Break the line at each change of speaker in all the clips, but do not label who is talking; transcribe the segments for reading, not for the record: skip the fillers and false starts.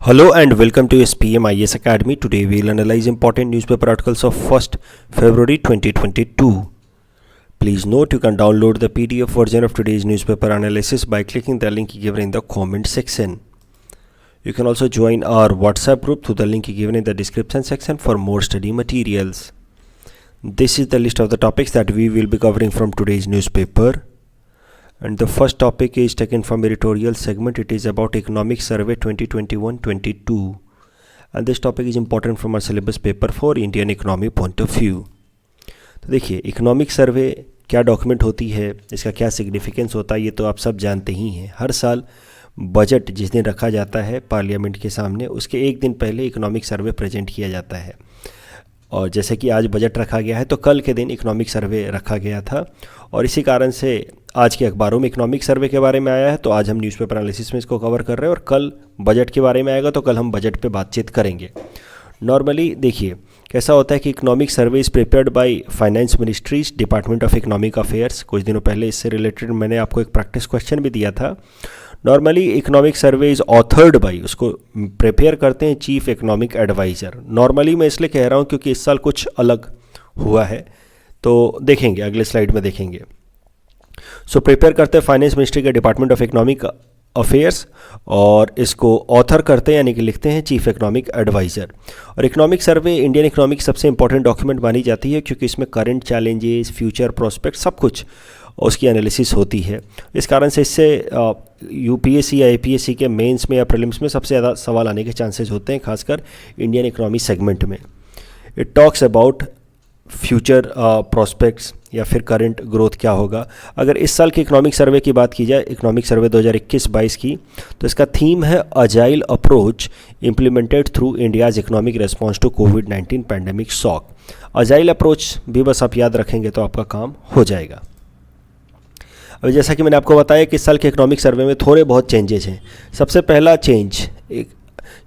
Hello and welcome to SPM IS Academy. Today we will analyze important newspaper articles of 1st February 2022. Please note you can download the PDF version of today's newspaper analysis by clicking the link given in the comment section. You can also join our WhatsApp group through the link given in the description section for more study materials. This is the list of the topics that we will be covering from today's newspaper. And the first topic is taken from editorial segment. It is about Economic Survey 2021-22. And this topic is important from our syllabus paper for Indian economy point of view. तो देखिए economic survey क्या document होती है, इसका क्या significance होता है, ये तो आप सब जानते ही हैं। हर साल बजट जिस दिन रखा जाता है पार्लियामेंट के सामने, उसके एक दिन पहले इकोनॉमिक सर्वे प्रेजेंट किया जाता है। और जैसे कि आज बजट रखा गया है तो कल के दिन इकोनॉमिक सर्वे रखा गया था और इसी कारण से आज के अखबारों में इकोनॉमिक सर्वे के बारे में आया है। तो आज हम न्यूज़पेपर एनालिसिस में इसको कवर कर रहे हैं और कल बजट के बारे में आएगा तो कल हम बजट पे बातचीत करेंगे। नॉर्मली देखिए कैसा होता है कि economic survey is prepared by finance ministries department of economic affairs. कुछ दिनों पहले इससे रिलेटेड मैंने आपको एक प्रैक्टिस क्वेश्चन भी दिया था। Normally economic survey is authored by, उसको प्रिपेयर करते हैं चीफ इकोनॉमिक एडवाइज़र। नॉर्मली मैं इसलिए कह रहा हूँ क्योंकि इस साल कुछ अलग हुआ है, तो देखेंगे अगले स्लाइड में देखेंगे। सो प्रिपेयर करते हैं फाइनेंस मिनिस्ट्री के डिपार्टमेंट ऑफ इकोनॉमिक अफेयर्स और इसको ऑथर करते हैं यानी कि लिखते हैं चीफ इकोनॉमिक एडवाइज़र। और इकोनॉमिक सर्वे इंडियन इकोनॉमिक सबसे इंपॉर्टेंट डॉक्यूमेंट मानी जाती है क्योंकि इसमें करंट चैलेंजेस, फ्यूचर प्रोस्पेक्ट सब कुछ उसकी एनालिसिस होती है। इस कारण से इससे यूपीएससी या एपीएससी के मेंस में या प्रीलिम्स में सबसे ज़्यादा सवाल आने के चांसेस होते हैं, खासकर इंडियन इकोनॉमी सेगमेंट में। It talks about future prospects या फिर करंट ग्रोथ क्या होगा। अगर इस साल की इकोनॉमिक सर्वे की बात की जाए, इकोनॉमिक सर्वे 2021-22 की, तो इसका थीम है agile approach implemented through India's economic response to कोविड-19 पैंडेमिक शॉक। अजाइल अप्रोच भी बस आप याद रखेंगे तो आपका काम हो जाएगा। अब जैसा कि मैंने आपको बताया कि इस साल के इकोनॉमिक सर्वे में थोड़े बहुत चेंजेस हैं। सबसे पहला चेंज, एक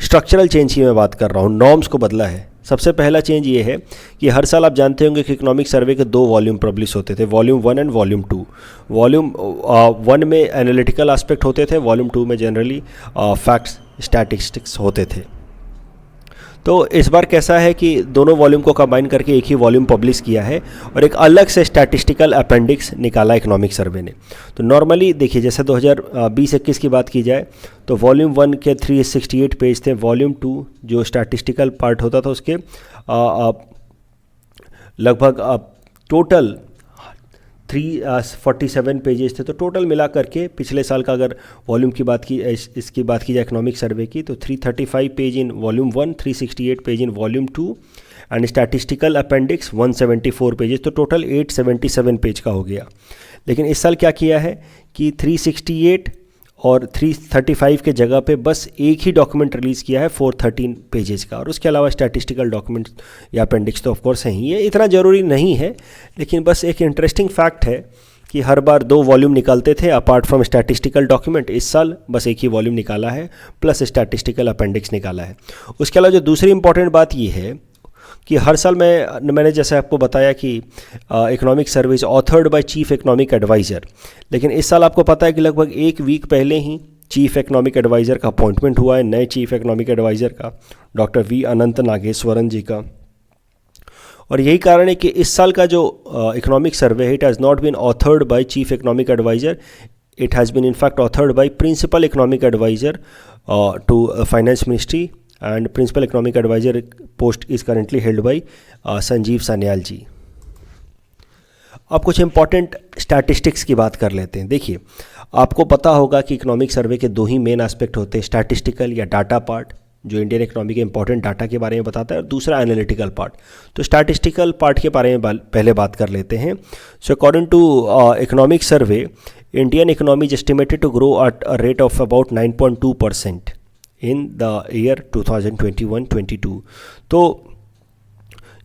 स्ट्रक्चरल चेंज की मैं बात कर रहा हूँ, नॉर्म्स को बदला है। सबसे पहला चेंज ये है कि हर साल आप जानते होंगे कि इकोनॉमिक सर्वे के 2 वॉल्यूम पब्लिश होते थे, वॉल्यूम 1 एंड वॉल्यूम 2। वॉल्यूम 1 में एनालिटिकल एस्पेक्ट होते थे, वॉल्यूम 2 में जनरली फैक्ट्स स्टैटिस्टिक्स होते थे। तो इस बार कैसा है कि दोनों वॉल्यूम को कंबाइन करके एक ही वॉल्यूम पब्लिश किया है और एक अलग से स्टैटिस्टिकल अपेंडिक्स निकाला इकोनॉमिक सर्वे ने। तो नॉर्मली देखिए जैसे 2020-21 की बात की जाए तो वॉल्यूम 1 के 368 पेज थे, वॉल्यूम 2 जो स्टैटिस्टिकल पार्ट होता था उसके लगभग टोटल 347 पेजेस थे। तो टोटल मिला करके पिछले साल का अगर वॉल्यूम की बात की, इसकी बात की जाए इकोनॉमिक सर्वे की, तो 335 page in volume 1, 368 page in volume 2 and statistical appendix 174 pages, तो टोटल 877 पेज का हो गया। लेकिन इस साल क्या किया है कि 368 और 335 के जगह पे बस एक ही डॉक्यूमेंट रिलीज़ किया है 413 पेजेस का, और उसके अलावा स्टैटिस्टिकल डॉक्यूमेंट या अपेंडिक्स तो ऑफकोर्स हैं ही। ये इतना ज़रूरी नहीं है, लेकिन बस एक इंटरेस्टिंग फैक्ट है कि हर बार 2 वॉल्यूम निकालते थे अपार्ट फ्रॉम स्टैटिस्टिकल डॉक्यूमेंट। इस साल बस एक ही वॉल्यूम निकाला है प्लस स्टैटिस्टिकल अपेंडिक्स निकाला है। उसके अलावा जो दूसरी इंपॉर्टेंट बात ये है कि हर साल मैंने जैसे आपको बताया कि economic survey is authored by chief economic adviser, लेकिन इस साल आपको पता है कि लगभग 1 वीक पहले ही चीफ इकोनॉमिक एडवाइज़र का अपॉइंटमेंट हुआ है, नए चीफ इकोनॉमिक एडवाइज़र का, डॉक्टर वी अनंत नागेश्वरन जी का। और यही कारण है कि इस साल का जो इकोनॉमिक सर्वे है, it has not been authored by chief economic advisor, it has been in fact authored by principal economic advisor to finance ministry and principal economic advisor post is currently held by Sanjeev Sanyal ji. अब कुछ important statistics की बात कर लेते हैं। देखिए आपको पता होगा कि इकोनॉमिक सर्वे के 2 ही मेन एस्पेक्ट होते हैं, स्टैटिस्टिकल या डाटा पार्ट जो इंडियन इकोनॉमी के इंपॉर्टेंट डाटा के बारे में बताता है, और दूसरा एनालिटिकल पार्ट। तो स्टैटिस्टिकल पार्ट के बारे में पहले बात कर लेते हैं। So according to economic survey, Indian economy is estimated to grow at a rate of about 9.2% in the year 2021-22। तो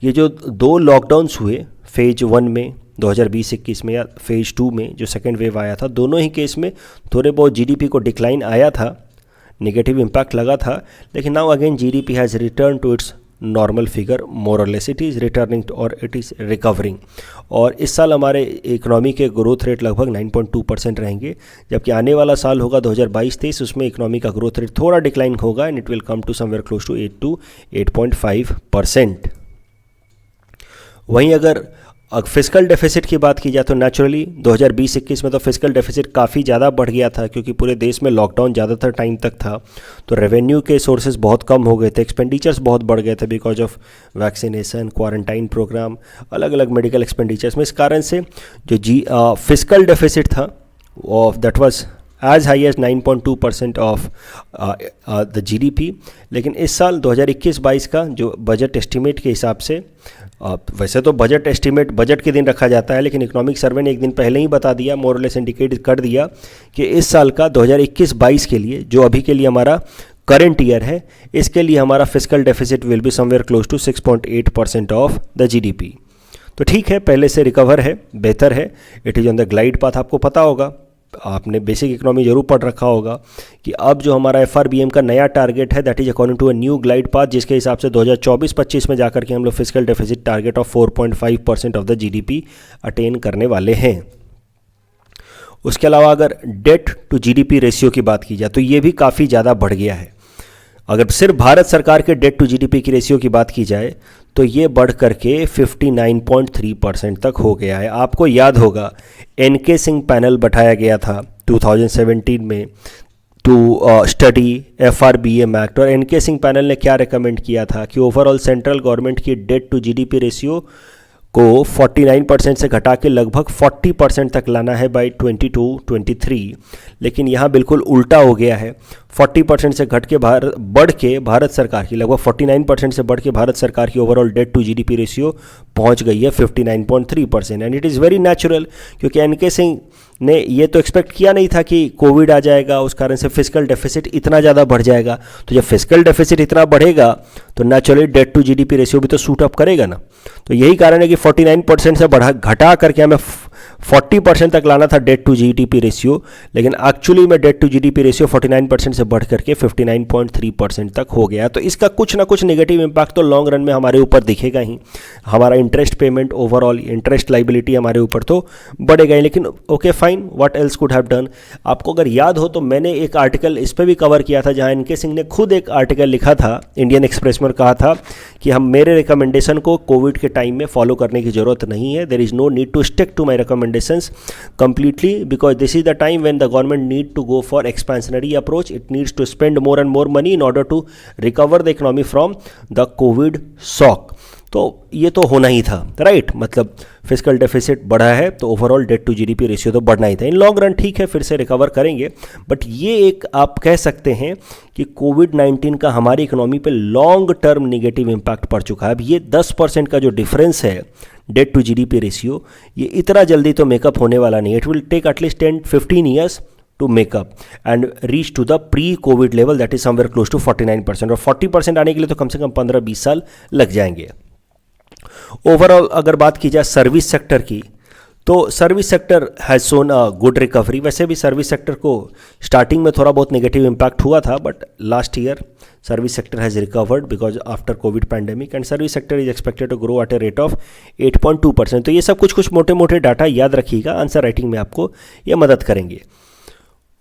ये जो 2 लॉकडाउन्स हुए फेज 1 में 2020-21 में या फेज 2 में जो सेकेंड वेव आया था, दोनों ही केस में थोड़े बहुत जीडीपी को डिक्लाइन आया था, नेगेटिव इम्पैक्ट लगा था, लेकिन now again GDP has return to its normal figure more or less, it is returning और इट इज़ रिकवरिंग। और इस साल हमारे इकोनॉमी के ग्रोथ रेट लगभग 9.2% रहेंगे, जबकि आने वाला साल होगा 2022-23, उसमें इकोनॉमी का ग्रोथ रेट थोड़ा डिक्लाइन होगा and it will come to somewhere close to 8 to 8.5%। वहीं अगर फिस्कल डेफिसिट की बात की जाए तो नेचुरली 2020-21 में तो फिस्कल डेफिसिट काफ़ी ज़्यादा बढ़ गया था, क्योंकि पूरे देश में लॉकडाउन ज़्यादातर टाइम तक था, तो रेवेन्यू के सोर्सेज बहुत कम हो गए थे, एक्सपेंडिचर्स बहुत बढ़ गए थे because of vaccination, quarantine program, अलग अलग मेडिकल एक्सपेंडिचर्स में। इस कारण से जो फिस्कल डेफिसिट था that was as high as 9.2% of the GDP। लेकिन इस साल 2021-22 का जो बजट एस्टिमेट के हिसाब से, वैसे तो बजट एस्टिमेट बजट के दिन रखा जाता है, लेकिन इकोनॉमिक सर्वे ने एक दिन पहले ही बता दिया, मोरलेस इंडिकेट कर दिया कि इस साल का 2021-22 के लिए, जो अभी के लिए हमारा करंट ईयर है, इसके लिए हमारा fiscal deficit will be somewhere close to 6.8% of the GDP। तो ठीक है, पहले से रिकवर है, बेहतर है, it is on the glide path. आपको पता होगा, आपने बेसिक इकोनॉमी जरूर पढ़ रखा होगा कि अब जो हमारा FRBM का नया टारगेट है that is according to a new glide path, जिसके हिसाब से 2024-25 में जाकर के हम लोग fiscal deficit target of 4.5% of the GDP attain करने वाले हैं। उसके अलावा अगर डेट टू GDP रेशियो की बात की जाए तो ये भी काफ़ी ज़्यादा बढ़ गया है। अगर सिर्फ भारत सरकार के डेट टू GDP की रेशियो की बात की जाए तो ये बढ़ करके 59.3% तक हो गया है। आपको याद होगा NK सिंह पैनल बैठाया गया था 2017 में टू स्टडी FRBM एक्ट, और NK सिंह पैनल ने क्या रिकमेंड किया था कि ओवरऑल सेंट्रल गवर्नमेंट की डेट टू GDP रेशियो को 49% से घटा के लगभग 40% तक लाना है बाय 2022-23। लेकिन यहाँ बिल्कुल उल्टा हो गया है, 40% से बढ़ के भारत सरकार की लगभग 49% से बढ़ के भारत सरकार की overall debt to GDP ratio पहुँच गई है 59.3%। And it is very natural, क्योंकि NK सिंह ने ये तो एक्सपेक्ट किया नहीं था कि कोविड आ जाएगा, उस कारण से फिस्कल डेफिसिट इतना ज़्यादा बढ़ जाएगा। तो जब फिस्कल डेफिसिट इतना बढ़ेगा तो naturally debt to GDP ratio भी तो सूट अप करेगा ना। तो यही कारण है कि 49% से घटा करके हमें 40% तक लाना था डेट टू GDP रेशियो, लेकिन एक्चुअली में डेट टू GDP रेशियो 49% से बढ़ करके 59.3% तक हो गया। तो इसका कुछ ना कुछ नेगेटिव इम्पैक्ट तो लॉन्ग रन में हमारे ऊपर दिखेगा ही। हमारा interest payment, overall interest liability हमारे ऊपर तो बढ़ेगा ही। लेकिन okay fine, what else could have done. आपको अगर याद हो तो मैंने एक आर्टिकल इस पर भी कवर किया था, जहाँ NK सिंह ने खुद एक आर्टिकल लिखा था इंडियन एक्सप्रेस में, कहा था कि हम मेरे रिकमेंडेशन को कोविड के टाइम में फॉलो करने की ज़रूरत नहीं है, there is no need to stick to my recommendations completely, because this is the time when the government need to go for expansionary approach. It needs to spend more and more money in order to recover the economy from the COVID shock. तो ये तो होना ही था, right. मतलब fiscal deficit बढ़ा है तो overall debt to GDP ratio तो बढ़ना ही था। इन लॉन्ग रन ठीक है, फिर से रिकवर करेंगे, बट ये एक आप कह सकते हैं कि कोविड-19 का हमारी इकोनॉमी पे लॉन्ग टर्म नेगेटिव इम्पैक्ट पड़ चुका है। अब ये 10% का जो डिफरेंस है डेट टू GDP रेशियो, ये इतना जल्दी तो मेकअप होने वाला नहीं। It will take at least 10-15 years to make up and reach to the pre COVID level, that is somewhere close to 49%, और 40% आने के लिए तो कम से कम 15-20 साल लग जाएंगे। ओवरऑल अगर बात की जाए सर्विस सेक्टर की, तो service sector has shown a good recovery. वैसे भी सर्विस सेक्टर को स्टार्टिंग में थोड़ा बहुत नेगेटिव इम्पैक्ट हुआ था, but last year service sector has recovered because after COVID pandemic, and service sector is expected to grow at a rate of 8.2%। तो ये सब कुछ मोटे मोटे डाटा याद रखिएगा, आंसर राइटिंग में आपको ये मदद करेंगे।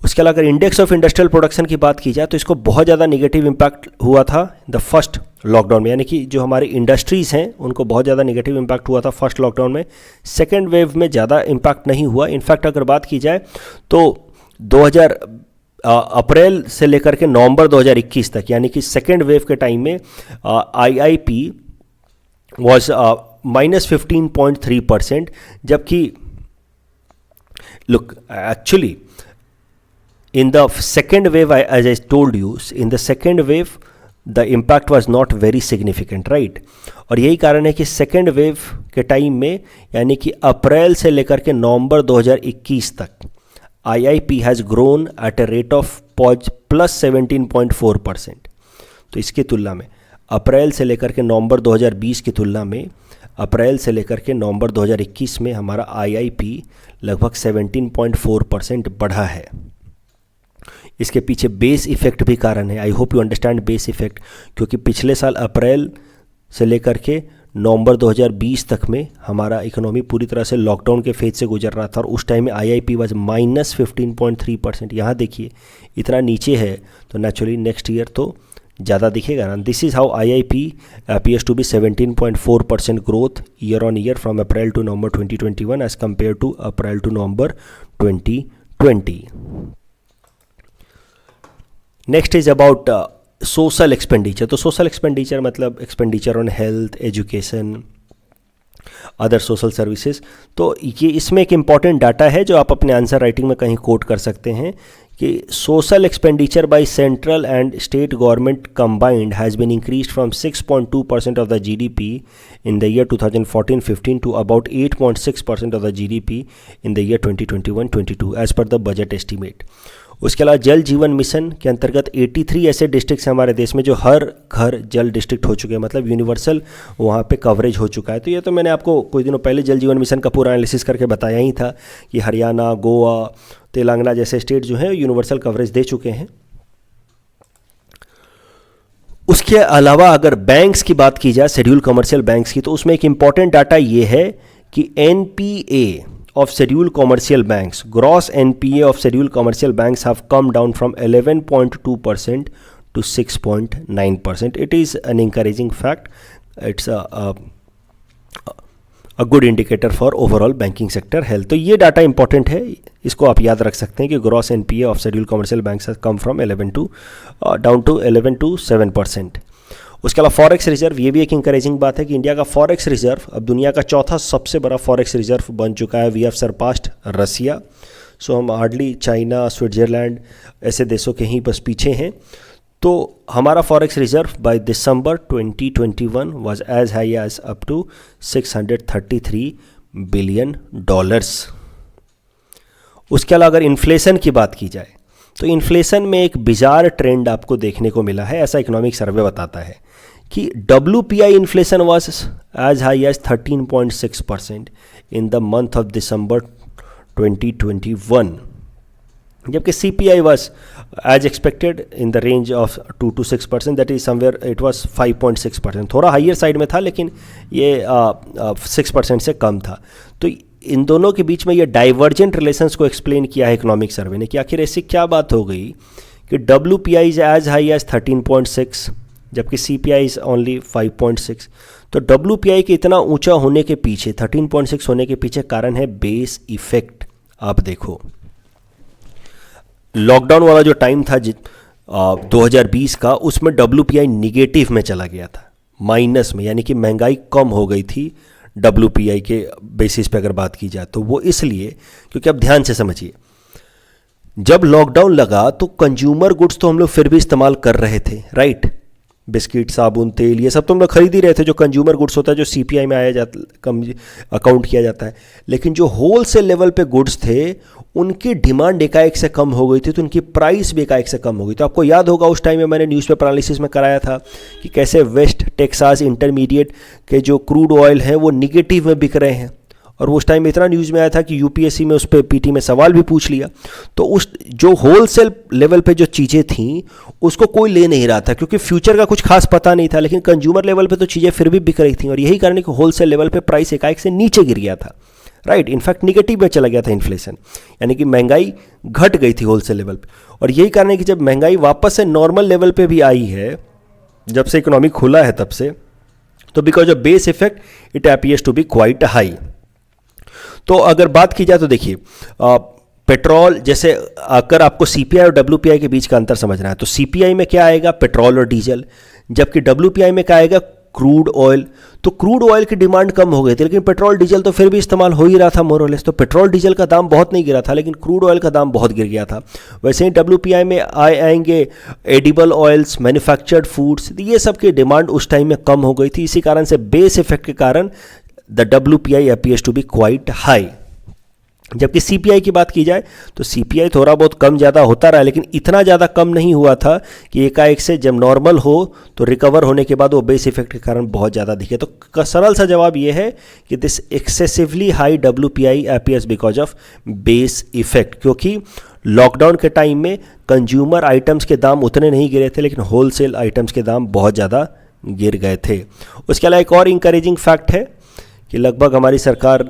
उसके अलावा अगर इंडेक्स ऑफ इंडस्ट्रियल प्रोडक्शन की बात की जाए तो इसको बहुत ज़्यादा नेगेटिव इम्पैक्ट हुआ था द फर्स्ट लॉकडाउन में, यानी कि जो हमारी इंडस्ट्रीज़ हैं उनको बहुत ज़्यादा नेगेटिव इम्पैक्ट हुआ था फर्स्ट लॉकडाउन में। सेकेंड वेव में ज़्यादा इम्पैक्ट नहीं हुआ। इनफैक्ट अगर बात की जाए तो 2000 अप्रैल से लेकर के नवंबर 2021 तक, यानी कि सेकेंड वेव के टाइम में IIP वॉज -15.3%, जबकि look actually in the second wave, as I told you, in the second wave the impact was not very significant, right? और यही कारण है कि सेकेंड वेव के टाइम में, यानी कि अप्रैल से लेकर के नवंबर 2021 तक IIP has grown at a rate of +17.4%। तो इसकी तुलना में अप्रैल से लेकर के नवंबर 2020 की तुलना में अप्रैल से लेकर के नवंबर 2021 में हमारा IIP लगभग 17.4% बढ़ा है। इसके पीछे बेस इफेक्ट भी कारण है। I hope you understand base effect, क्योंकि पिछले साल अप्रैल से लेकर के नवंबर 2020 तक में हमारा इकोनॉमी पूरी तरह से लॉकडाउन के फेज से गुजर रहा था और उस टाइम में आईआईपी वाज -15.3%। यहाँ देखिए इतना नीचे है, तो नेचुरली नेक्स्ट ईयर तो ज़्यादा दिखेगा ना। This is how IIP appears to be 17.4% growth year on year from April to November 2021 as compared to April to November 2020. Next is about social expenditure. तो सोशल एक्सपेंडिचर मतलब expenditure on health, education, other social services. तो ये इसमें एक important data है जो आप अपने आंसर राइटिंग में कहीं कोट कर सकते हैं कि social expenditure by central and state government combined has been increase from 6.2% of the GDP in the year 2014-15 to about 8.6% of the GDP in the year 2021-22 as per the budget estimate. उसके अलावा जल जीवन mission के अंतर्गत 83 ऐसे districts हैं हमारे देश में जो हर घर जल डिस्ट्रिक्ट हो चुके हैं, मतलब यूनिवर्सल वहाँ पे कवरेज हो चुका है। तो ये तो मैंने आपको कुछ दिनों पहले जल जीवन मिशन का पूरा एनालिसिस करके बताया ही था कि हरियाणा, गोवा, तेलंगाना जैसे स्टेट जो हैं यूनिवर्सल कवरेज दे चुके हैं। उसके अलावा अगर बैंक्स की बात की जाए, शेड्यूल कमर्शियल बैंक्स की, तो उसमें एक इम्पॉर्टेंट डाटा ये है कि NPA of scheduled commercial banks, gross NPA of scheduled commercial banks have come down from 11.2% to 6.9%. It is an encouraging fact. It's a good indicator for overall banking sector health. तो ये data important है, इसको आप याद रख सकते हैं कि gross NPA of scheduled commercial banks has come from 11 to down to 11 to 7%. उसके अलावा फॉरेक्स रिजर्व, ये भी एक इंकरेजिंग बात है कि इंडिया का फॉरेक्स रिजर्व अब दुनिया का चौथा सबसे बड़ा फॉरेक्स रिजर्व बन चुका है। वी हैव सरपास्ड रसिया। सो हम हार्डली चाइना, स्विट्ज़रलैंड ऐसे देशों के ही बस पीछे हैं। तो हमारा forex reserve by December 2021 was as high as up to $633 billion. उसके अलावा अगर इन्फ्लेशन की बात की जाए तो इन्फ्लेशन में एक बिजार ट्रेंड आपको देखने को मिला है, ऐसा इकोनॉमिक सर्वे बताता है कि WPI inflation was as high as 13.6% in the month of December 2021, जबकि CPI was as expected in the range of 2 to 6%, that is somewhere it was 5.6%, थोड़ा हाइयर साइड में था लेकिन ये 6% से कम था। तो इन दोनों के बीच में ये डाइवर्जेंट रिलेशंस को एक्सप्लेन किया है इकोनॉमिक सर्वे ने कि आखिर ऐसी क्या बात हो गई कि WPI is as high as 13.6 जबकि CPI इज ओनली 5.6। तो WPI के इतना ऊंचा होने के पीछे, 13.6 होने के पीछे कारण है बेस इफेक्ट। आप देखो लॉकडाउन वाला जो टाइम था 2020 का, उसमें WPI निगेटिव में चला गया था, माइनस में, यानी कि महंगाई कम हो गई थी WPI के बेसिस पे अगर बात की जाए तो। वो इसलिए क्योंकि अब ध्यान से समझिए, जब लॉकडाउन लगा तो कंज्यूमर गुड्स तो हम लोग फिर भी इस्तेमाल कर रहे थे, राइट। बिस्किट, साबुन, तेल, ये सब तो हम लोग खरीद ही रहे थे, जो कंज्यूमर गुड्स होता है, जो CPI में आया जाता, कम अकाउंट किया जाता है। लेकिन जो होल सेल लेवल पे गुड्स थे उनकी डिमांड एकाएक से कम हो गई थी, तो उनकी प्राइस भी एकाएक से कम हो गई। तो आपको याद होगा उस टाइम में मैंने न्यूज़पेपर एनालिसिस में कराया था कि कैसे वेस्ट टेक्सास इंटरमीडिएट के जो क्रूड ऑयल हैं वो निगेटिव में बिक रहे हैं, और उस टाइम में इतना न्यूज़ में आया था कि UPSC में उस पर PT में सवाल भी पूछ लिया। तो उस जो होलसेल लेवल पे जो चीज़ें थीं उसको कोई ले नहीं रहा था क्योंकि फ्यूचर का कुछ खास पता नहीं था, लेकिन कंज्यूमर लेवल पे तो चीज़ें फिर भी बिक रही थी, और यही कारण है कि होलसेल लेवल पे प्राइस एकाएक से नीचे गिर गया था, राइट। इनफैक्ट निगेटिव में चला गया था इन्फ्लेशन, यानी कि महंगाई घट गई थी होलसेल लेवल पे। और यही कारण है कि जब महंगाई वापस से नॉर्मल लेवल पे भी आई है, जब से इकोनॉमी खुला है तब से, तो because of base effect it appears to be quite high. तो अगर बात की जाए तो देखिए पेट्रोल, जैसे अगर आपको CPI और WPI के बीच का अंतर समझना है तो CPI में क्या आएगा, पेट्रोल और डीजल, जबकि WPI में क्या आएगा, क्रूड ऑयल। तो क्रूड ऑयल की डिमांड कम हो गई थी, लेकिन पेट्रोल डीजल तो फिर भी इस्तेमाल हो ही रहा था मोरलेस। तो पेट्रोल डीजल का दाम बहुत नहीं गिरा था, लेकिन क्रूड ऑयल का दाम बहुत गिर गया था। वैसे ही WPI में आएंगे एडिबल ऑयल्स, मैन्युफैक्चर्ड फूड्स, ये सब की डिमांड उस टाइम में कम हो गई थी। इसी कारण से बेस इफेक्ट के कारण the WPI appears to be quite high। जबकि CPI की बात की जाए तो CPI थोड़ा बहुत कम ज़्यादा होता रहा, लेकिन इतना ज़्यादा कम नहीं हुआ था कि एकाएक से जब नॉर्मल हो तो रिकवर होने के बाद वो बेस इफेक्ट के कारण बहुत ज़्यादा दिखे। तो सरल सा जवाब ये है कि this excessively high WPI appears because of base effect, क्योंकि लॉकडाउन के टाइम में कंज्यूमर आइटम्स के दाम उतने नहीं गिरे थे, लेकिन होलसेल आइटम्स के दाम बहुत ज़्यादा गिर गए थे। उसके अलावा एक और इंकरेजिंग फैक्ट है कि लगभग हमारी सरकार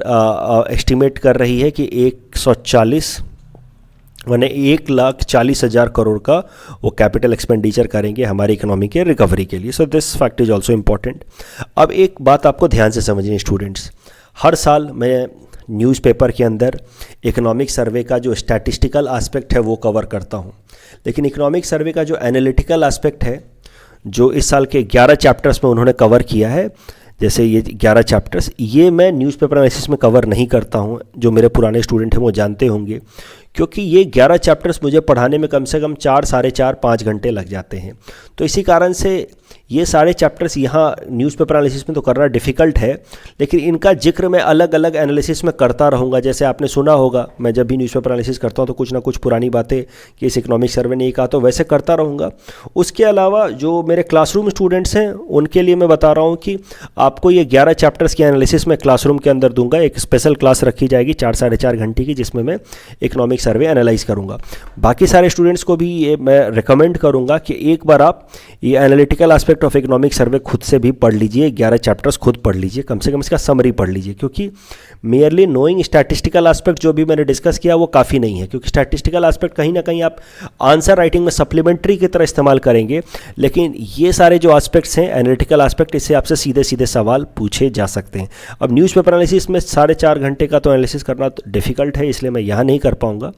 एस्टिमेट कर रही है कि 140 माने 1,40,000 करोड़ का वो कैपिटल एक्सपेंडिचर करेंगे हमारी इकोनॉमी के रिकवरी के लिए। So this fact is also important. अब एक बात आपको ध्यान से समझनी स्टूडेंट्स, हर साल मैं न्यूज़पेपर के अंदर इकोनॉमिक सर्वे का जो स्टैटिस्टिकल एस्पेक्ट है वो कवर करता हूँ, लेकिन इकोनॉमिक सर्वे का जो एनालिटिकल एस्पेक्ट है जो इस साल के 11 चैप्टर्स में उन्होंने कवर किया है, जैसे ये 11 चैप्टर्स, ये मैं न्यूज़पेपर एनालिसिस में कवर नहीं करता हूँ। जो मेरे पुराने स्टूडेंट हैं वो जानते होंगे, क्योंकि ये 11 चैप्टर्स मुझे पढ़ाने में कम से कम 4, साढ़े 4, 5 घंटे लग जाते हैं। तो इसी कारण से ये सारे चैप्टर्स यहाँ न्यूज़पेपर एनालिसिस में तो करना डिफ़िकल्ट है, लेकिन इनका जिक्र मैं अलग अलग एनालिसिस में करता रहूँगा। जैसे आपने सुना होगा, मैं जब भी न्यूज़पेपर एनालिसिस करता हूँ तो कुछ ना कुछ पुरानी बातें कि इस इकोनॉमिक सर्वे ने कहा, तो वैसे करता रहूँगा। उसके अलावा जो मेरे क्लासरूम स्टूडेंट्स हैं उनके लिए मैं बता रहा हूँ कि आपको ये 11 चैप्टर्स की एनालिसिस मैं क्लासरूम के अंदर दूंगा। एक स्पेशल क्लास रखी जाएगी 4, साढ़े 4 घंटे की, जिसमें मैं इकोनॉमिक सर्वे एनालाइज करूँगा। बाकी सारे स्टूडेंट्स को भी ये मैं रिकमेंड करूँगा कि एक बार आप ये analytical aspect of economic survey खुद से भी पढ़ लीजिए, 11 चैप्टर्स खुद पढ़ लीजिए, कम से कम इसका समरी पढ़ लीजिए, क्योंकि मेयरली नोइंग स्टैटिस्टिकल एस्पेक्ट जो भी मैंने डिस्कस किया वो काफ़ी नहीं है, क्योंकि स्टैटिस्टिकल एस्पेक्ट कहीं ना कहीं आप आंसर राइटिंग में सप्लीमेंट्री की तरह इस्तेमाल करेंगे, लेकिन ये सारे जो एस्पेक्ट्स हैं एनालिटिकल एस्पेक्ट, इससे आपसे सीधे सीधे सवाल पूछे जा सकते हैं। अब न्यूज़पेपर एनालिसिस में 4.5 घंटे का तो एनालिसिस करना तो डिफ़िकल्ट है, इसलिए मैं यहाँ नहीं कर पाऊँगा,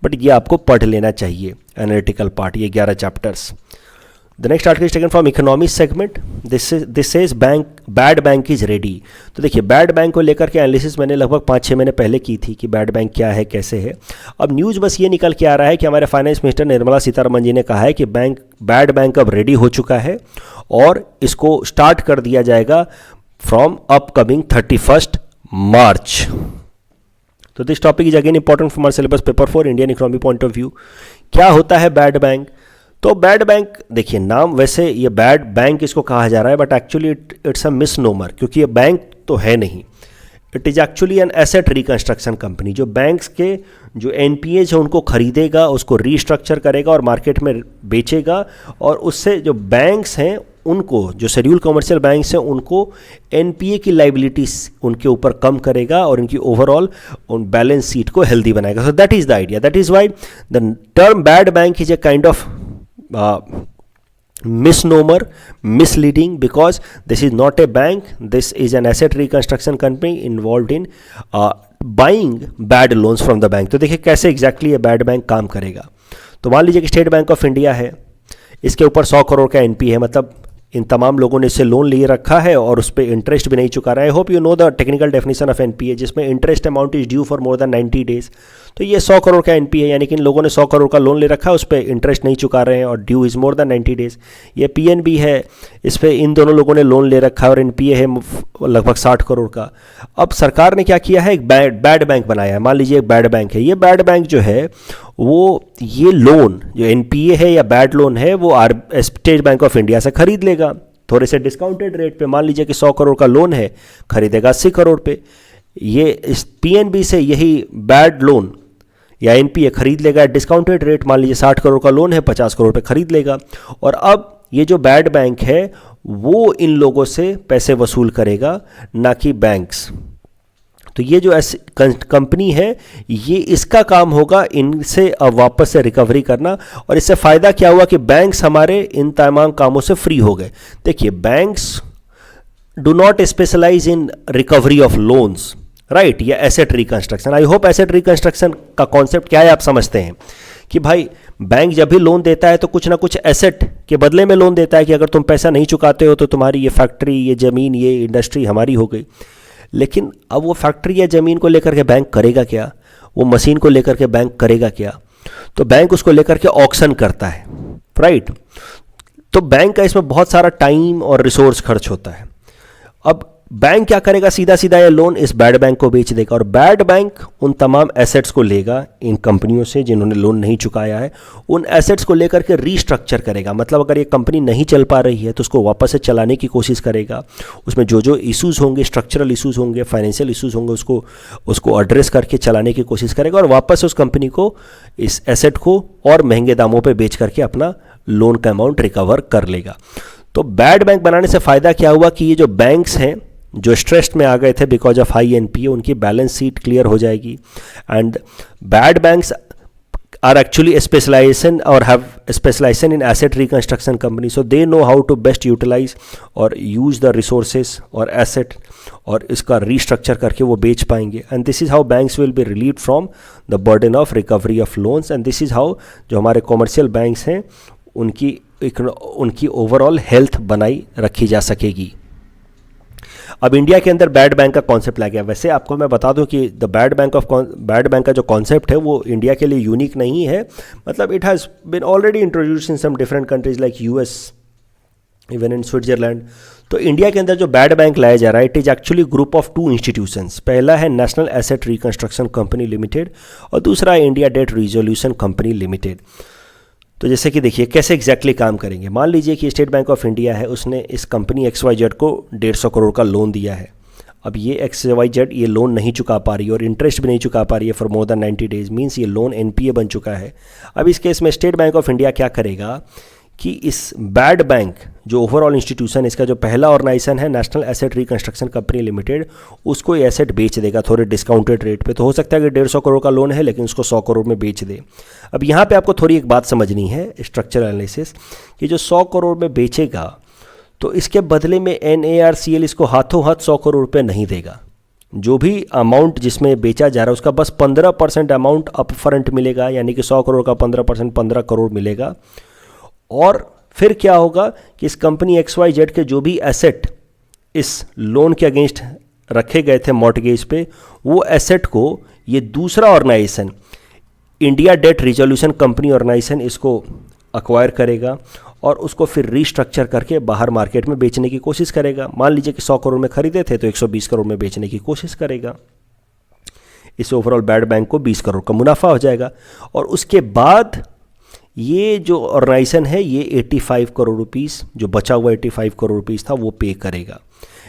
बट ये आपको पढ़ लेना चाहिए एनालिटिकल पार्ट, ये 11 chapters. The next article is taken from economy segment. This says bad bank is ready. तो देखिए बैड बैंक को लेकर के एनालिसिस मैंने लगभग 5-6 महीने पहले की थी कि बैड बैंक क्या है, कैसे है। अब न्यूज़ बस ये निकल के आ रहा है कि हमारे फाइनेंस मिनिस्टर निर्मला सीतारमण जी ने कहा है कि बैड बैंक अब रेडी हो चुका है और इसको स्टार्ट कर दिया जाएगा फ्रॉम अपकमिंग 31 मार्च। तो this topic is again important from our syllabus paper 4 Indian economy point of view. क्या होता है बैड बैंक? तो बैड बैंक, देखिए नाम वैसे ये बैड बैंक इसको कहा जा रहा है, but actually it's a misnomer, क्योंकि ये बैंक तो है नहीं। It is actually an asset reconstruction company, जो बैंक्स के जो एनपीएज है उनको खरीदेगा, उसको रीस्ट्रक्चर करेगा और मार्केट में बेचेगा, और उससे जो बैंक्स हैं उनको, जो शेड्यूल कमर्शियल बैंक्स हैं उनको एनपीए की लाइबिलिटीज उनके ऊपर कम करेगा और उनकी ओवरऑल बैलेंस शीट को हेल्दी बनाएगा। So that is the idea, that is why the term bad bank is a kind of misnomer, misleading, because this is not a bank, this is an asset reconstruction company involved in buying bad loans from the bank। तो देखिए कैसे exactly ये bad bank काम करेगा। तो मान लीजिए कि स्टेट बैंक ऑफ इंडिया है, इसके ऊपर 100 करोड़ का एनपी है, मतलब इन तमाम लोगों ने इससे लोन लिए रखा है और उस पर इंटरेस्ट भी नहीं चुका रहा है। I hope you know the technical definition of NPA, जिसमें interest amount is due for more than 90 days. तो ये 100 करोड़ का एनपीए है, यानी कि इन लोगों ने 100 करोड़ का लोन ले रखा है, उस पर इंटरेस्ट नहीं चुका रहे हैं और due is more than 90 days. ये पीएनबी है, इस पर इन दोनों लोगों ने लोन ले रखा है और एनपीए है लगभग 60 करोड़ का। अब सरकार ने क्या किया है, एक बैड बैंक बनाया है। मान लीजिए एक बैड बैंक है, ये बैड बैंक जो है वो ये लोन जो एनपीए है या बैड लोन है वो स्टेट बैंक ऑफ इंडिया से खरीद लेगा थोड़े से डिस्काउंटेड रेट पे। मान लीजिए कि 100 करोड़ का लोन है, खरीदेगा 80 करोड़ पे। ये इस पीएनबी से यही बैड लोन या एनपीए खरीद लेगा डिस्काउंटेड रेट, मान लीजिए 60 करोड़ का लोन है, 50 करोड़ पे खरीद लेगा। और अब ये जो बैड बैंक है वो इन लोगों से पैसे वसूल करेगा, ना कि बैंक्स। तो ये जो कंपनी है ये इसका काम होगा इनसे अब वापस से रिकवरी करना। और इससे फ़ायदा क्या हुआ कि बैंक्स हमारे इन तमाम कामों से फ्री हो गए। देखिए banks do not specialise in recovery of loans, right, या asset reconstruction. I hope asset reconstruction का कॉन्सेप्ट क्या है आप समझते हैं कि भाई बैंक जब भी लोन देता है तो कुछ ना कुछ एसेट के बदले में लोन देता है कि अगर तुम पैसा नहीं चुकाते हो तो तुम्हारी ये फैक्ट्री, ये ज़मीन, ये इंडस्ट्री हमारी हो गई। लेकिन अब वो फैक्ट्री या ज़मीन को लेकर के बैंक करेगा क्या, वो मशीन को लेकर के बैंक करेगा क्या? तो बैंक उसको लेकर के ऑक्शन करता है, राइट। तो बैंक का इसमें बहुत सारा टाइम और रिसोर्स खर्च होता है। अब बैंक क्या करेगा, सीधा सीधा ये लोन इस बैड बैंक को बेच देगा और बैड बैंक उन तमाम एसेट्स को लेगा इन कंपनियों से जिन्होंने लोन नहीं चुकाया है, उन एसेट्स को लेकर के रीस्ट्रक्चर करेगा। मतलब अगर ये कंपनी नहीं चल पा रही है तो उसको वापस से चलाने की कोशिश करेगा, उसमें जो जो इश्यूज़ होंगे, स्ट्रक्चरल इश्यूज़ होंगे, फाइनेंशियल इश्यूज़ होंगे, उसको एड्रेस करके चलाने की कोशिश करेगा और वापस उस कंपनी को, इस एसेट को और महंगे दामों पर बेच करके अपना लोन का अमाउंट रिकवर कर लेगा। तो बैड बैंक बनाने से फ़ायदा क्या हुआ कि ये जो बैंक्स हैं जो स्ट्रेस्ड में आ गए थे बिकॉज ऑफ हाई एनपीए, उनकी बैलेंस शीट क्लियर हो जाएगी. And bad banks are actually a specialization or have a specialization in asset reconstruction company, so they know how to best utilize or use the resources or asset और इसका restructure करके वो बेच पाएंगे. and this is how banks will be relieved from the burden of recovery of loans, and this is how जो हमारे commercial banks हैं उनकी overall health बनाई रखी जा सकेगी. अब इंडिया के अंदर बैड बैंक का कॉन्सेप्ट ला गया. वैसे आपको मैं बता दूं कि द बैड बैंक का जो कॉन्सेप्ट है वो इंडिया के लिए यूनिक नहीं है. मतलब it has been already introduced in some different countries like US, even in Switzerland. तो इंडिया के अंदर जो बैड बैंक लाया जा रहा है, it is actually group of two institutions. पहला है national asset reconstruction company limited और दूसरा है India debt resolution company limited. तो जैसे कि देखिए कैसे एग्जैक्टली काम करेंगे. मान लीजिए कि स्टेट बैंक ऑफ इंडिया है, उसने इस कंपनी XYZ को 150 करोड़ का लोन दिया है. अब ये XYZ ये लोन नहीं चुका पा रही है और इंटरेस्ट भी नहीं चुका पा रही है for more than 90 days, means ये लोन NPA बन चुका है. अब इस केस में स्टेट बैंक ऑफ इंडिया क्या करेगा कि इस बैड बैंक जो ओवरऑल इंस्टीट्यूशन, इसका जो पहला ऑर्गेनाइजेशन है national asset reconstruction company limited, उसको ये एसेट बेच देगा थोड़े डिस्काउंटेड रेट पे. तो हो सकता है कि 150 करोड़ का लोन है लेकिन उसको 100 करोड़ में बेच दे. अब यहाँ पे आपको थोड़ी एक बात समझनी है स्ट्रक्चरल एनालिसिस कि जो 100 करोड़ में बेचेगा तो इसके बदले में NARCL इसको हाथों हाथ 100 करोड़ रुपये नहीं देगा. जो भी अमाउंट जिसमें बेचा जा रहा है उसका बस 15% अमाउंट अप फ्रंट मिलेगा, यानी कि 100 करोड़ का 15% 15 करोड़ मिलेगा. और फिर क्या होगा कि इस कंपनी XYZ के जो भी एसेट इस लोन के अगेंस्ट रखे गए थे मॉर्टगेज पे, वो एसेट को ये दूसरा organisation India debt resolution company organisation इसको अक्वायर करेगा और उसको फिर रीस्ट्रक्चर करके बाहर मार्केट में बेचने की कोशिश करेगा. मान लीजिए कि 100 करोड़ में खरीदे थे तो 120 करोड़ में बेचने की कोशिश करेगा. इस ओवरऑल बैड बैंक को 20 करोड़ का मुनाफा हो जाएगा. और उसके बाद ये जो ऑर्गेनाइजेशन है ये 85 करोड़ रुपीस, जो बचा हुआ 85 करोड़ रुपीस था वो पे करेगा.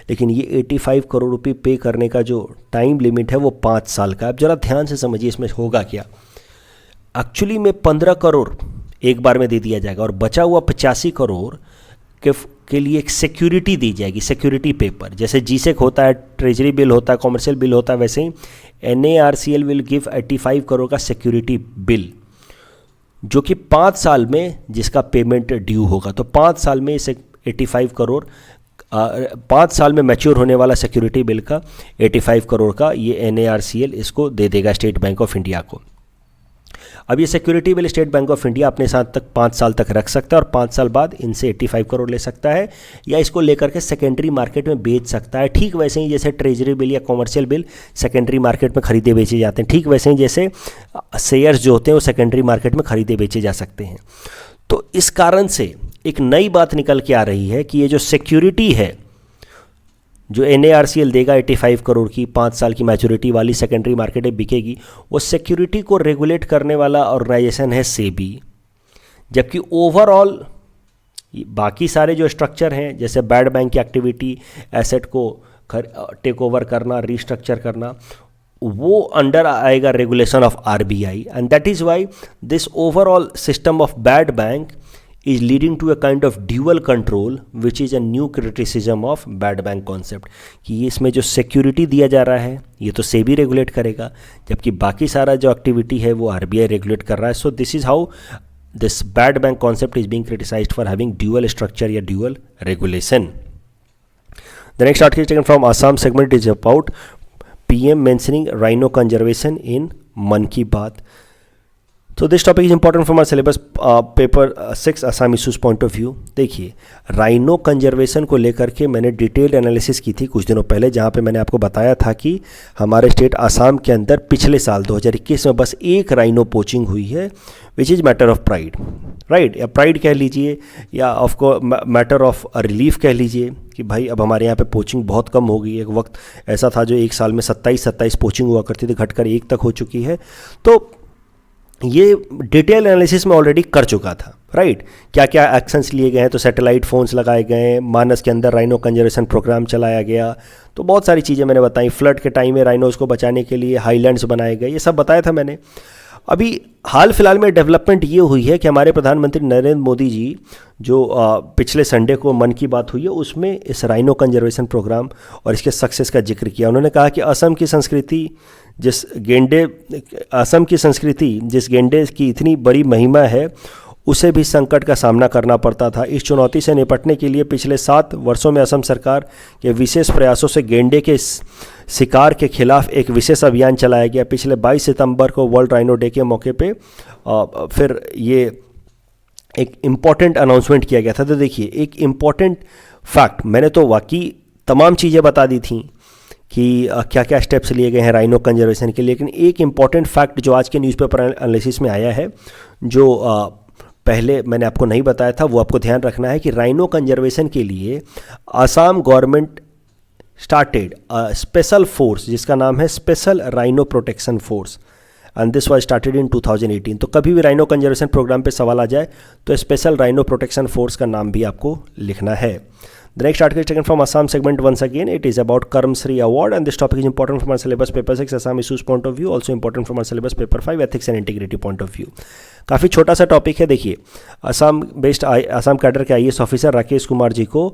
लेकिन ये 85 करोड़ रुपये पे करने का जो टाइम लिमिट है वो 5 साल का है. अब ज़रा ध्यान से समझिए इसमें होगा क्या. एक्चुअली में 15 करोड़ एक बार में दे दिया जाएगा और बचा हुआ 85 करोड़ के लिए एक सिक्योरिटी दी जाएगी, सिक्योरिटी पेपर. जैसे GSEC होता है, ट्रेजरी बिल होता है, कॉमर्शियल बिल होता है, वैसे ही NARCL विल गिव 85 करोड़ का सिक्योरिटी बिल जो कि 5 साल में जिसका पेमेंट ड्यू होगा. तो 5 साल में इसे 85 करोड़ 5 साल में मैच्योर होने वाला सिक्योरिटी बिल का 85 करोड़ का ये NARCL इसको दे देगा स्टेट बैंक ऑफ इंडिया को. अब ये security bill state bank of India अपने साथ तक 5 साल तक रख सकता है और 5 साल बाद इनसे 85 करोड़ ले सकता है या इसको लेकर के सेकेंडरी मार्केट में बेच सकता है. ठीक वैसे ही जैसे ट्रेजरी बिल या कॉमर्शियल बिल सेकेंडरी मार्केट में खरीदे बेचे जाते हैं, ठीक वैसे ही जैसे शेयर्स जो होते हैं वो सेकेंडरी मार्केट में खरीदे बेचे जा सकते हैं. तो इस कारण से एक नई बात निकल के आ रही है कि ये जो सिक्योरिटी है जो NARCL देगा 85 करोड़ की 5 साल की मैच्योरिटी वाली, सेकेंडरी मार्केट में बिकेगी, वो सिक्योरिटी को रेगुलेट करने वाला ऑर्गेनाइजेशन है SEBI. जबकि ओवरऑल बाकी सारे जो स्ट्रक्चर हैं जैसे बैड बैंक की एक्टिविटी, एसेट को टेक ओवर करना, रीस्ट्रक्चर करना, वो अंडर आएगा regulation of RBI. And that is why this overall system of bad bank is leading to a kind of dual control which is a new criticism of bad bank concept. कि ये इसमें जो security दिया जा रहा है ये तो SEBI रेगुलेट करेगा जबकि बाकी सारा जो एक्टिविटी है वो RBI रेगुलेट कर रहा है. So this is how this bad bank concept is being criticised for having dual structure या dual regulation. The next article is taken from Assam segment is about PM mentioning rhino conservation in Mann Ki Baat. तो this topic is important from our syllabus paper 6 Assam issues point of view. देखिए rhino conservation को लेकर के मैंने detailed analysis की थी कुछ दिनों पहले, जहाँ पे मैंने आपको बताया था कि हमारे स्टेट आसाम के अंदर पिछले साल 2021 में बस एक राइनो पोचिंग हुई है which is matter of pride, right, या प्राइड कह लीजिए या ऑफकोर्स मैटर ऑफ रिलीफ कह लीजिए कि भाई अब हमारे यहाँ पे पोचिंग बहुत कम हो गई. एक वक्त ऐसा था जो एक साल में 27 पोचिंग हुआ करती थी, घटकर 1 तक हो चुकी है. तो ये डिटेल एनालिसिस में ऑलरेडी कर चुका था, राइट. क्या क्या एक्शंस लिए गए हैं, तो सैटेलाइट फ़ोन्स लगाए गए, मानस के अंदर राइनो कंजर्वेशन प्रोग्राम चलाया गया, तो बहुत सारी चीज़ें मैंने बताई. फ्लड के टाइम में राइनोज़ को बचाने के लिए हाईलैंड्स बनाए गए, ये सब बताया था मैंने. अभी हाल फिलहाल में डेवलपमेंट ये हुई है कि हमारे प्रधानमंत्री नरेंद्र मोदी जी जो पिछले संडे को मन की बात हुई है उसमें इस राइनो कंजर्वेशन प्रोग्राम और इसके सक्सेस का जिक्र किया। उन्होंने कहा कि असम की संस्कृति जिस गेंडे की इतनी बड़ी महिमा है उसे भी संकट का सामना करना पड़ता था। इस चुनौती से निपटने के लिए पिछले 7 वर्षों में असम सरकार के विशेष प्रयासों से गेंडे के शिकार के खिलाफ एक विशेष अभियान चलाया गया। पिछले 22 सितंबर को वर्ल्ड राइनो डे के मौके पे फिर ये एक इम्पॉर्टेंट अनाउंसमेंट किया गया था। तो देखिए एक इम्पॉर्टेंट फैक्ट, मैंने तो वाकई तमाम चीज़ें बता दी थी कि क्या क्या स्टेप्स लिए गए हैं राइनो कंजर्वेशन के लिए, लेकिन एक इम्पॉर्टेंट फैक्ट जो आज के न्यूज़पेपर एनालिसिस में आया है जो पहले मैंने आपको नहीं बताया था, वो आपको ध्यान रखना है कि राइनो कंजर्वेशन के लिए Assam government started special force जिसका नाम है special rhino protection force and this was started in 2018। तो कभी भी राइनो कंजर्वेशन प्रोग्राम पे सवाल आ जाए तो स्पेशल राइनो प्रोटेक्शन फोर्स का नाम भी आपको लिखना है। The next article is taken from Assam segment once again. It is about Karm Shri Award and this topic is important from our syllabus paper 6 Assam issues point of view, also important from our syllabus paper 5 ethics and integrity point of view. काफ़ी छोटा सा topic है। देखिए Assam cadre के IAS officer Rakesh Kumar जी को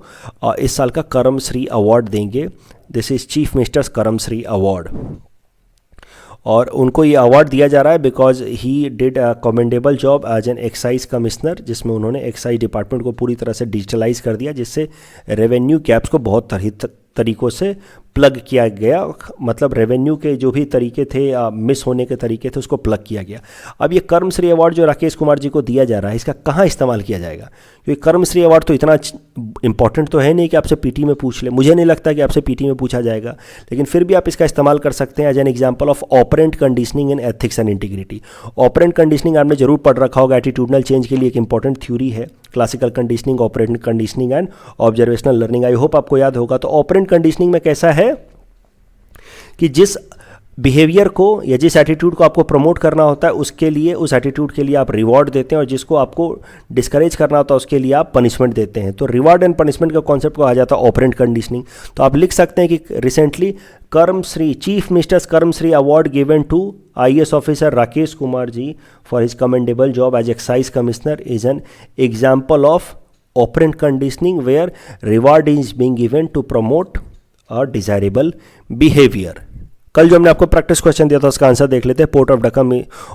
इस साल का करम श्री अवार्ड देंगे। दिस इज चीफ मिनिस्टर्स करम श्री अवार्ड और उनको ये अवार्ड दिया जा रहा है because he did a commendable job as an excise commissioner, जिसमें उन्होंने एक्साइज डिपार्टमेंट को पूरी तरह से डिजिटलाइज कर दिया, जिससे रेवेन्यू गैप्स को बहुत तरीक़ों से प्लग किया गया। मतलब रेवेन्यू के जो भी तरीके थे मिस होने के तरीके थे उसको प्लग किया गया। अब ये कर्मश्री अवार्ड जो राकेश कुमार जी को दिया जा रहा है इसका कहाँ इस्तेमाल किया जाएगा, क्योंकि कर्मश्री अवार्ड तो इतना इंपॉर्टेंट तो है नहीं कि आपसे पीटी में पूछ ले, मुझे नहीं लगता कि आपसे पीटी में पूछा जाएगा, लेकिन फिर भी आप इसका इस्तेमाल कर सकते हैं as an example of operant conditioning in ethics and integrity. Operant conditioning आपने जरूर पढ़ रखा होगा, एटीट्यूडनल चेंज के लिए एक इंपॉर्टेंट थ्योरी है, classical conditioning, operant conditioning and observational learning. I hope आपको याद होगा। तो ऑपरेंट कंडीशनिंग में कैसा है कि जिस बिहेवियर को या जिस एटीट्यूड को आपको प्रमोट करना होता है उसके लिए, उस एटीट्यूड के लिए आप रिवॉर्ड देते हैं और जिसको आपको डिस्करेज करना होता है उसके लिए आप पनिशमेंट देते हैं। तो रिवॉर्ड एंड पनिशमेंट का कॉन्सेप्ट को आ जाता है ऑपरेंट कंडीशनिंग। तो आप लिख सकते हैं कि recently Karmashri chief ministers Karmashri award given to IAS officer Rakesh Kumar ji for his commendable job as excise commissioner is an example of operant conditioning where reward is being given to promote a desirable behaviour. कल जो हमने आपको practice question दिया था उसका answer देख लेते हैं। Port of Duqm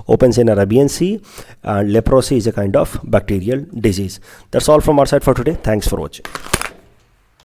opens in Arabian Sea and leprosy is a kind of bacterial disease. That's all from our side for today. Thanks for watching.